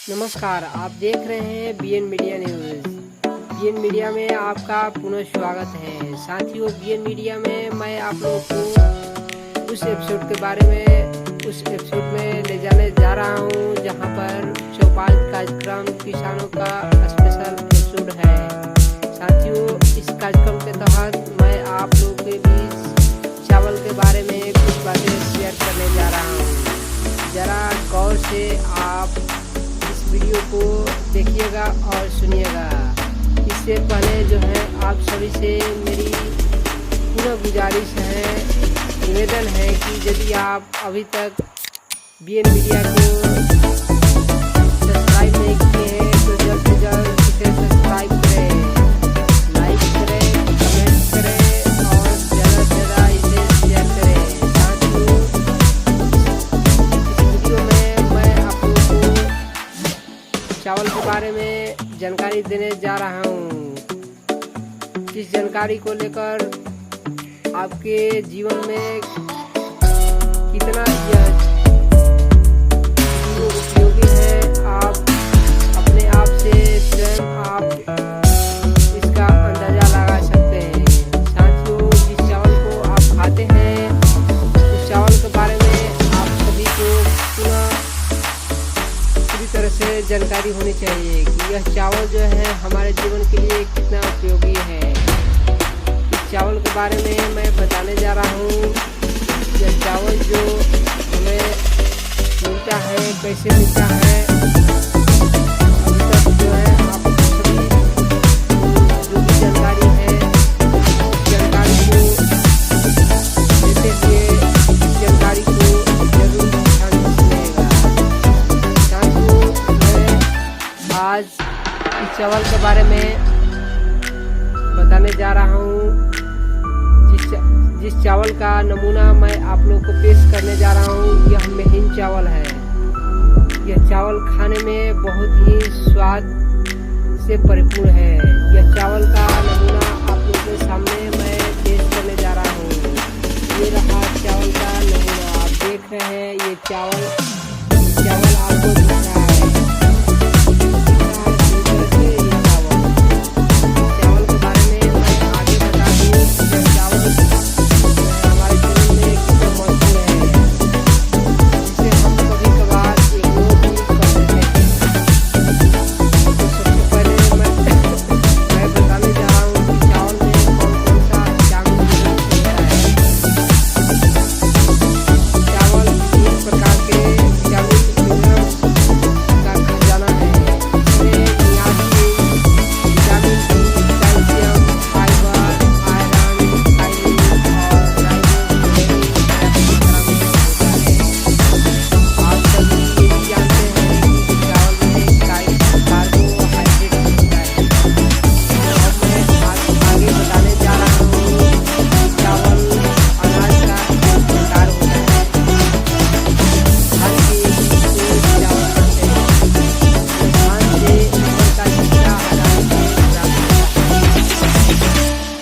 नमस्कार, आप देख रहे हैं BN media news. BN media में आपका पुनः स्वागत है। साथियों, बीएन मीडिया में मैं आप लोगों को उस एपिसोड में ले जाने जा रहा हूं जहां पर चौपाल कार्यक्रम किसानों का स्पेशल एपिसोड है। साथियों, इस कार्यक्रम के तहत मैं आप लोगों के बीच चावल के बारे में कुछ बातें शेयर करने जा रहा हूं। जरा गौर से आप वीडियो को देखिएगा और सुनिएगा। इससे पहले जो है आप सभी से मेरी पुनः गुजारिश है, निवेदन है कि यदि आप अभी तक बीएन मीडिया को सब्सक्राइब नहीं किए हैं तो जल्द से जल्द इसे सब्सक्राइब करें, लाइक करें, कमेंट करें और ज़्यादा से ज़्यादा इसे शेयर करें। साथियों, इस वीडियो में मैं आप लोगों को चावल के बारे में जानकारी देने जा रहा हूँ। इस जानकारी को लेकर आपके जीवन में कितना उपयोगी है, आप अपने आप से स्वयं आप इसका अंदाजा लगा सकते हैं। साथियों, जिस चावल को आप खाते हैं उस चावल के बारे में आप सभी को पूरी तरह से जानकारी होनी चाहिए कि यह चावल जो है हमारे जीवन के लिए कितना उपयोगी है। इस चावल के बारे में मैं बताने जा रहा हूँ। यह चावल जो हमें मिलता है, कैसे मिलता है, अभी तक जो है आप सभी जो भी जानकारी है उस जानकारी को देते हुए इस जानकारी को जरूर ध्यान से सुनिएगा। आज इस चावल के बारे में बताने जा रहा हूँ। जिस चावल का नमूना मैं आप लोग को पेश करने जा रहा हूँ, यह महीन चावल है। यह चावल खाने में बहुत ही स्वाद से परिपूर्ण है। यह चावल का नमूना आप लोगों के सामने मैं पेश करने जा रहा हूँ। ये रहा चावल का नमूना, आप देख रहे हैं। ये चावल आपको दिख रहा है।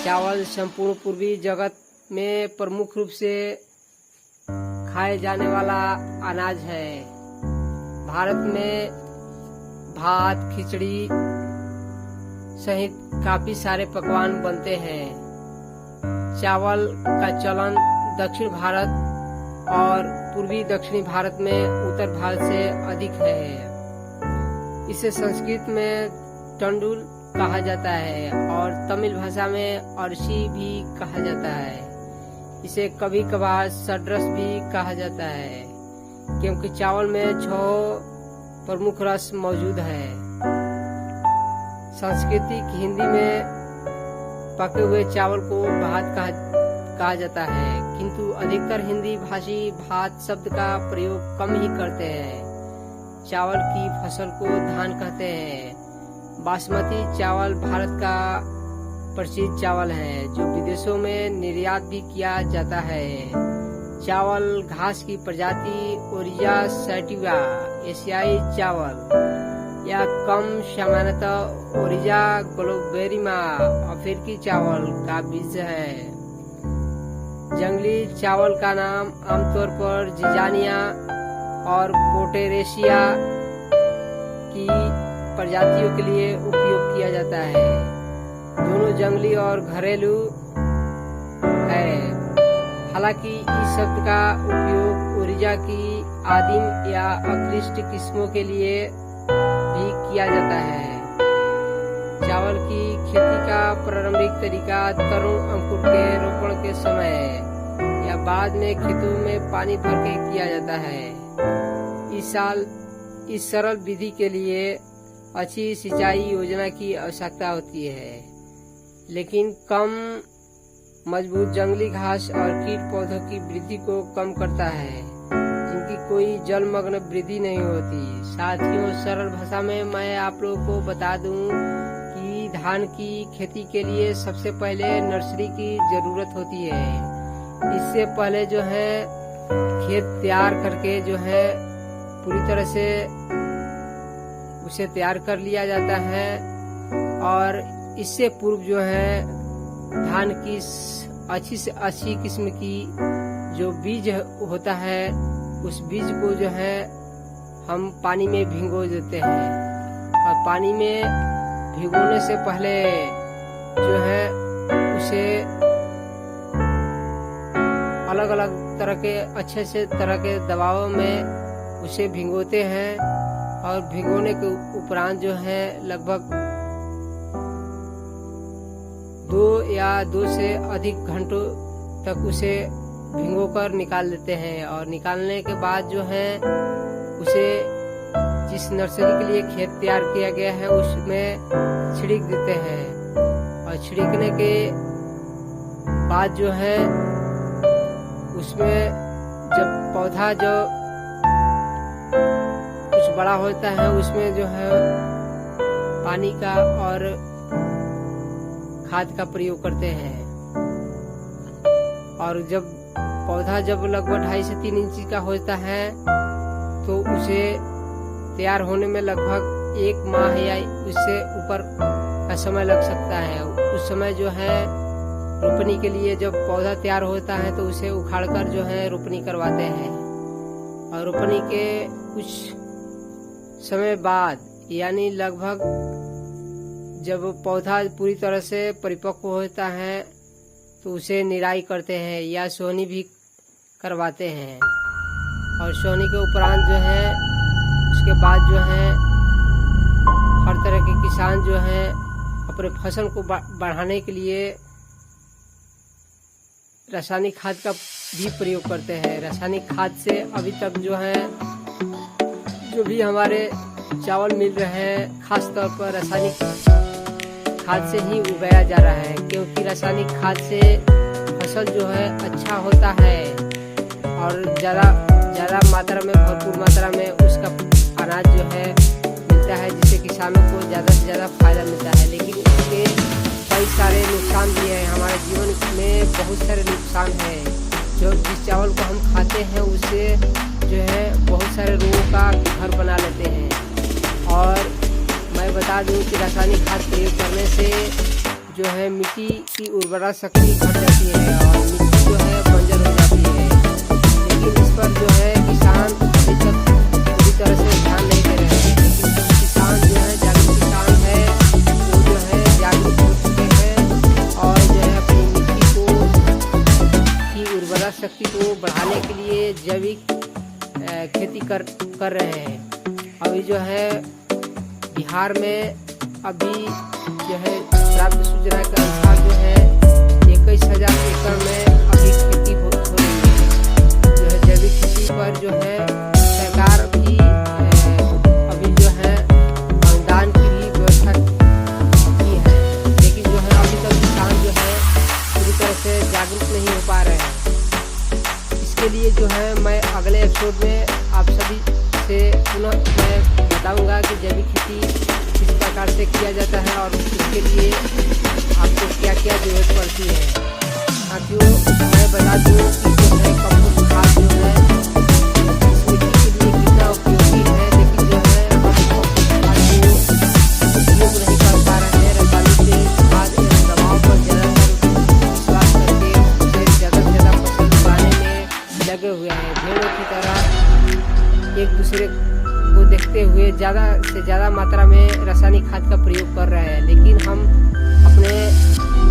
चावल संपूर्ण पूर्वी जगत में प्रमुख रूप से खाए जाने वाला अनाज है। भारत में भात, खिचड़ी सहित काफी सारे पकवान बनते हैं। चावल का चलन दक्षिण भारत और पूर्वी दक्षिणी भारत में उत्तर भारत से अधिक है। इसे संस्कृत में टंडुल कहा जाता है और तमिल भाषा में अरसी भी कहा जाता है। इसे कभी कभार सड्रस भी कहा जाता है, क्योंकि चावल में 6 प्रमुख रस मौजूद है। सांस्कृतिक हिंदी में पके हुए चावल को भात कहा जाता है, किंतु अधिकतर हिंदी भाषी भात शब्द का प्रयोग कम ही करते हैं। चावल की फसल को धान कहते हैं। बासमती चावल भारत का प्रसिद्ध चावल है जो विदेशों में निर्यात भी किया जाता है। चावल घास की प्रजाति ओरिजा सैटिवा एशियाई चावल या कम सामान्यतः ओरिजा ग्लोबेरिमा अफ्रीकी चावल का बीज है। जंगली चावल का नाम आमतौर पर जिजानिया और पोटेरेशिया की प्रजातियों के लिए उपयोग किया जाता है। दोनों जंगली और घरेलू है। हालांकि इस शब्द का उपयोग ओरिजा की आदिम या अक्लिष्ट किस्मों के लिए भी किया जाता है। चावल की खेती का प्रारंभिक तरीका तरुण अंकुर के रोपण के समय या बाद में खेतों में पानी भर के किया जाता है। इस सरल विधि के लिए अच्छी सिंचाई योजना की आवश्यकता होती है, लेकिन कम मजबूत जंगली घास और कीट पौधों की वृद्धि को कम करता है, जिनकी कोई जलमग्न वृद्धि नहीं होती। साथियों, सरल भाषा में मैं आप लोगों को बता दूं कि धान की खेती के लिए सबसे पहले नर्सरी की जरूरत होती है। इससे पहले जो है खेत तैयार करके जो है पूरी तरह से उसे तैयार कर लिया जाता है, और इससे पूर्व जो है धान की अच्छी से अच्छी किस्म की जो बीज होता है उस बीज को जो है हम पानी में भिगो देते हैं, और पानी में भिगोने से पहले जो है उसे अलग अलग तरह के अच्छे से तरह के दबाव में उसे भिगोते हैं, और भिगोने के उपरांत जो है लगभग 2 से अधिक घंटों तक उसे भिगोकर निकाल देते हैं। और निकालने के बाद जो है उसे जिस नर्सरी के लिए खेत तैयार किया गया है उसमें छिड़क देते हैं, और छिड़कने के बाद जो है उसमें जब पौधा जो कुछ बड़ा होता है उसमें जो है पानी का और खाद का प्रयोग करते हैं। और जब पौधा जब लगभग 2.5 से 3 इंच का होता है तो उसे तैयार होने में लगभग 1 माह या उससे ऊपर का समय लग सकता है। उस समय जो है रोपनी के लिए जब पौधा तैयार होता है तो उसे उखाड़कर जो है रोपनी करवाते हैं, और रोपनी के कुछ समय बाद यानी लगभग जब पौधा पूरी तरह से परिपक्व होता है तो उसे निराई करते हैं या सोहनी भी करवाते हैं। और सोहनी के उपरांत जो है उसके बाद जो है हर तरह के किसान जो है अपने फसल को बढ़ाने के लिए रासायनिक खाद का भी प्रयोग करते हैं। रासायनिक खाद से अभी तक जो है जो भी हमारे चावल मिल रहे हैं खास तौर पर रासायनिक खाद से ही उगाया जा रहा है, क्योंकि रासायनिक खाद से फसल जो है अच्छा होता है और ज़्यादा मात्रा में भरपूर मात्रा में उसका अनाज जो है मिलता है, जिससे किसानों को ज़्यादा से ज़्यादा फायदा मिलता है। लेकिन इसके कई सारे नुकसान भी हैं। हमारे जीवन में बहुत सारे नुकसान हैं। जो जिस चावल को हम खाते हैं उससे जो है बहुत सारे रोगों का घर बना लेते हैं। और मैं बता दूं कि रासायनिक खाद प्रयोग करने से जो है मिट्टी की उर्वरा शक्ति घट जाती है और मिट्टी जो है बंजर हो जाती है। लेकिन इस पर जो है किसान अभी तक पूरी तरह से ध्यान नहीं दे रहे हैं। लेकिन जो किसान जो है जागरूक किसान है वो जो है जागरूक हो चुके हैं और जो है अपनी मिट्टी की उर्वरा शक्ति को बढ़ाने के लिए जैविक खेती कर रहे हैं। अभी जो है बिहार में अभी जो है प्राप्त सूचना के अनुसार जो है 21,000 एकड़ में अभी खेती हो रही है। जो है जैविक खेती पर जो है सरकार भी अभी जो है अनुदान की भी व्यवस्था की है। लेकिन जो है अभी तक किसान जो है पूरी तरह से जागरूक नहीं हो पा रहे हैं। इसके लिए जो है मैं अगले एपिसोड में आप सभी से पुनः मैं बताऊंगा कि जैविक खेती किस प्रकार से किया जाता है और इसके लिए आपको क्या क्या जरूरत पड़ती है। साथियों, मैं बता दूं कि जो है कंपोस्ट खाद जो है इस मिट्टी के लिए कितना उपयोगी है, लेकिन जो है हम कंपोस्ट खाद को उपयोग नहीं कर पा रहे हैं। रासायनिक खाद एवं दवाओं पर ज़्यादातर विश्वास करके उसे ज़्यादा से ज़्यादा फसल उगाने में लगे हुए हैं। भेड़ों की तरह एक दूसरे को देखते हुए ज़्यादा से ज़्यादा मात्रा में रासायनिक खाद का प्रयोग कर रहे हैं, लेकिन हम अपने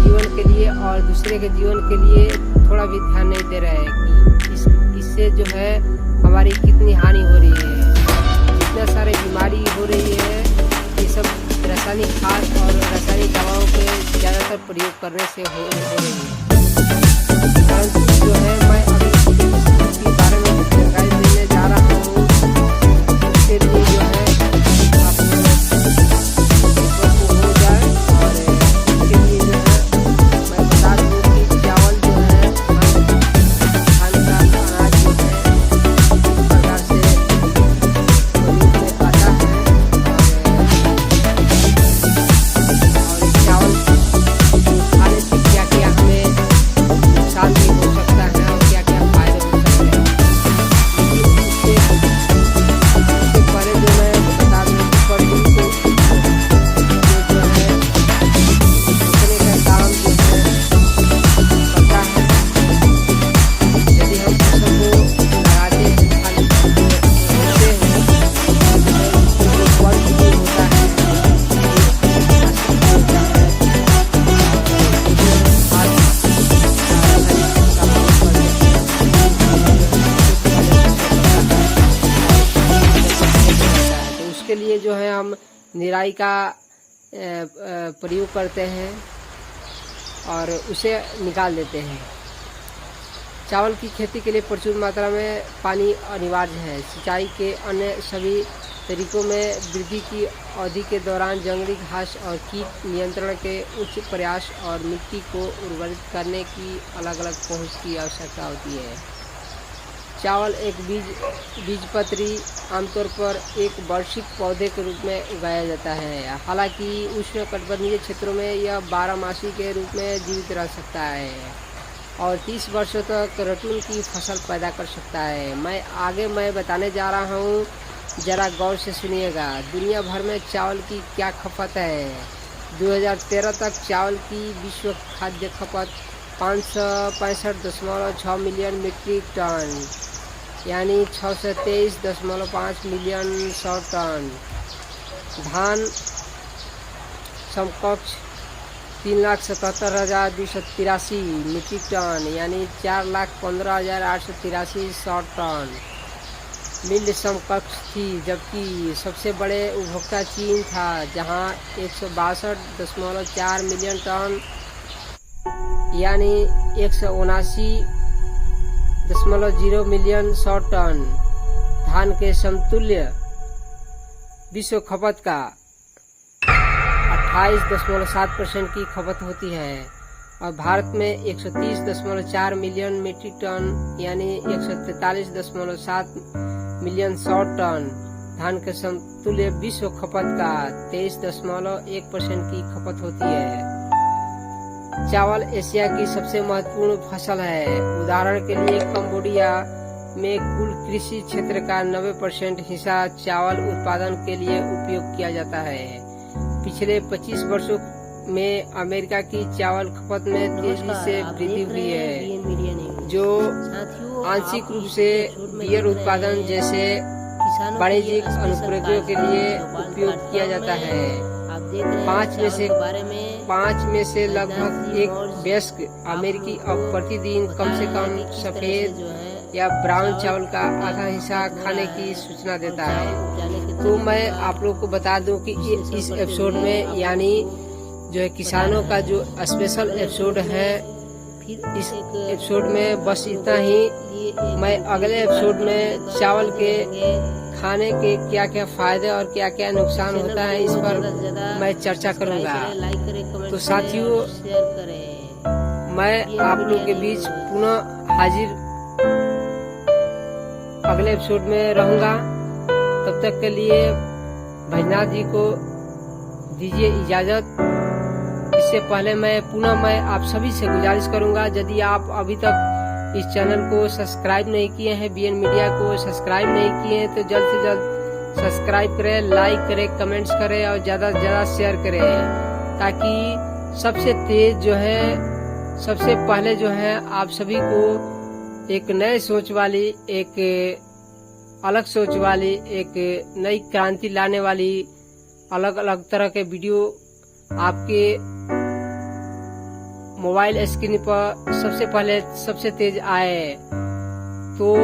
जीवन के लिए और दूसरे के जीवन के लिए थोड़ा भी ध्यान नहीं दे रहे हैं कि इससे जो है हमारी कितनी हानि हो रही है, जितना सारे बीमारी हो रही है, ये सब रासायनिक खाद और रासायनिक दवाओं के ज़्यादातर प्रयोग करने से हो रही है। परंतु जो है मैं अभी इसके बारे में जानकारी देने जा रहा हूँ, उसके लिए जो है आप हो जाए। और इसके लिए जो है मैं बता दूँ कि चावल जो है धान का अनाज जो है इस प्रकार से प्रयोग में आता है। और चावल खाने से क्या क्या हमें नुकसान भी हो सकता है और क्या क्या फायदे हो सकते हैं, लेकिन उससे पहले जो मैं बता दूँ पर उनको जो है सोचने का काम जो है करता है। यदि हम फसल को लगाते हैं, खाली बोते हैं, जो फल भी होता है तो उसके लिए जो है हम निराई का प्रयोग करते हैं और उसे निकाल देते हैं। चावल की खेती के लिए प्रचुर मात्रा में पानी अनिवार्य है। सिंचाई के अन्य सभी तरीकों में वृद्धि की अवधि के दौरान जंगली घास और कीट नियंत्रण के उच्च प्रयास और मिट्टी को उर्वरित करने की अलग अलग पहुंच की आवश्यकता होती है। चावल एक बीजपत्री आमतौर पर एक वार्षिक पौधे के रूप में उगाया जाता है। हालांकि उष्णकटिबंधीय क्षेत्रों में यह 12मासी के रूप में जीवित रह सकता है और 30 वर्षों तक रटून की फसल पैदा कर सकता है। मैं बताने जा रहा हूँ, जरा गौर से सुनिएगा। दुनिया भर में चावल की क्या खपत है। 2013 तक चावल की विश्व खाद्य खपत 565.6 मिलियन मीट्रिक टन यानी 623.5 मिलियन शॉर्ट टन। धान समकक्ष 3,77,283 मीट्रिक टन यानी 4,15,883 शॉर्ट टन मिल समकक्ष थी, जबकि सबसे बड़े उपभोक्ता चीन था, जहां 162.4 मिलियन टन यानी 179.0 मिलियन शॉर्ट टन धान के समतुल्य विश्व खपत का 28.7% की खपत होती है। और भारत में 130.4 मिलियन मीट्रिक टन यानी 143.7 मिलियन शॉर्ट टन धान के समतुल्य विश्व खपत का 23.1% की खपत होती है। चावल एशिया की सबसे महत्वपूर्ण फसल है। उदाहरण के लिए कंबोडिया में कुल कृषि क्षेत्र का 90% हिस्सा चावल उत्पादन के लिए उपयोग किया जाता है। पिछले 25 वर्षों में अमेरिका की चावल खपत में तेजी से वृद्धि हुई है, जो आंशिक रूप से बियर उत्पादन जैसे वाणिज्यिक अनुप्रयोगों के लिए उपयोग किया जाता है। 5 में से लगभग एक वयस्क अमेरिकी अब प्रतिदिन कम से कम सफेद या ब्राउन चावल का आधा हिस्सा खाने की सूचना देता है। तो मैं आप लोग को बता दूं कि इस एपिसोड में यानी जो है किसानों का जो स्पेशल एपिसोड है, इस एपिसोड में बस इतना ही। मैं अगले एपिसोड में चावल के खाने के क्या क्या फायदे और क्या क्या नुकसान होता है इस पर मैं चर्चा करूंगा। तो साथियों, मैं आप लोग के बीच पुनः हाजिर अगले एपिसोड में रहूंगा। तब तक के लिए भजनाथ जी को दीजिए इजाजत। इससे पहले मैं आप सभी से गुजारिश करूंगा, यदि आप अभी तक इस चैनल को सब्सक्राइब नहीं किए हैं, बीएन मीडिया को सब्सक्राइब नहीं किए हैं, तो जल्द से जल्द सब्सक्राइब करें, लाइक करें, कमेंट्स करें और ज़्यादा से ज़्यादा शेयर करें, ताकि सबसे तेज जो है, सबसे पहले जो है आप सभी को एक नए सोच वाली एक अलग सोच वाली, एक नई क्रांति लाने वाली अलग अलग तरह के वीडियो आपके मोबाइल स्क्रीन पर सबसे पहले सबसे तेज आए। तो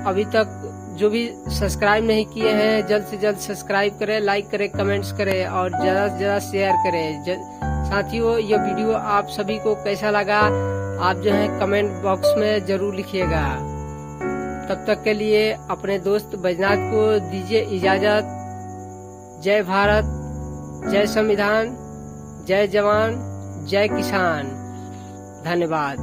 अभी तक जो भी सब्सक्राइब नहीं किए हैं जल्द से जल्द सब्सक्राइब करें, लाइक करें, कमेंट्स करें और ज्यादा से ज्यादा शेयर करें। साथियों, ये वीडियो आप सभी को कैसा लगा आप जो है कमेंट बॉक्स में जरूर लिखिएगा। तब तक के लिए अपने दोस्त बैजनाथ को दीजिए इजाजत। जय भारत, जय संविधान, जय जवान, जय किसान। धन्यवाद।